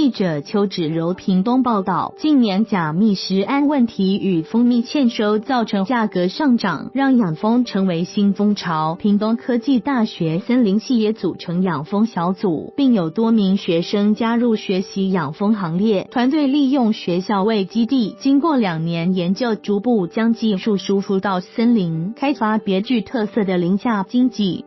记者邱芷柔屏东报道，近年假蜜食安问题与蜂蜜欠收造成价格上涨，让养蜂成为新风潮。屏东科技大学森林系也组成养蜂小组，并有多名学生加入学习养蜂行列。团队利用学校为基地，经过2年研究，逐步将技术输出到森林，开发别具特色的林下经济。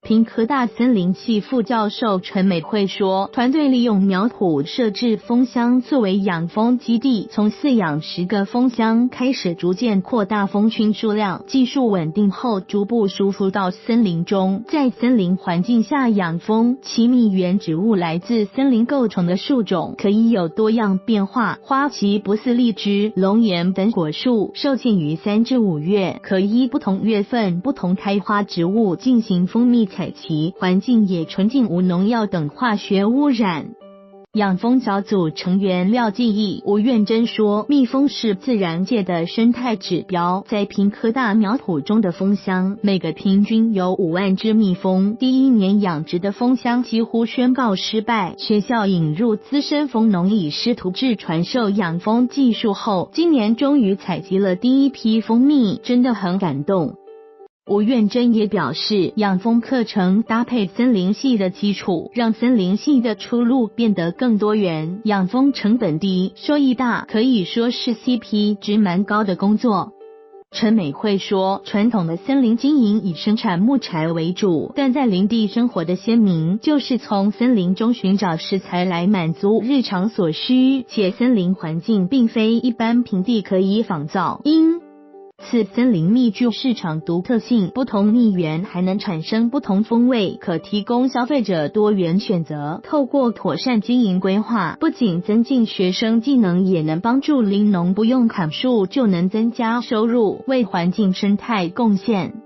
屏科大森林系副教授陈美惠说，团队利用苗圃设置蜂箱作为养蜂基地，从饲养10个蜂箱开始，逐渐扩大蜂群数量，技术稳定后逐步输出到森林中。在森林环境下养蜂，其蜜源植物来自森林构成的树种，可以有多样变化，花期不似荔枝、龙眼等果树，受限于3至5月，可依不同月份、不同开花植物进行蜂蜜采集，环境也纯净，无农药等化学污染。养蜂小组成员廖继义、吴苑珍说，蜜蜂是自然界的生态指标，在屏科大苗圃中的蜂箱，每个平均有5万只蜜蜂。第1年养殖的蜂箱几乎宣告失败，学校引入资深蜂农以师徒制传授养蜂技术后，今年终于采集了第1批蜂蜜，真的很感动。吴苑珍也表示，养蜂课程搭配森林系的基础，让森林系的出路变得更多元。养蜂成本低，收益大，可以说是 CP 值蛮高的工作。陈美惠说，传统的森林经营以生产木柴为主，但在林地生活的先民就是从森林中寻找食材来满足日常所需，且森林环境并非一般平地可以仿造，因此森林蜜具市场独特性，不同蜜源还能产生不同风味，可提供消费者多元选择。透过妥善经营规划，不仅增进学生技能，也能帮助林农不用砍树就能增加收入，为环境生态贡献。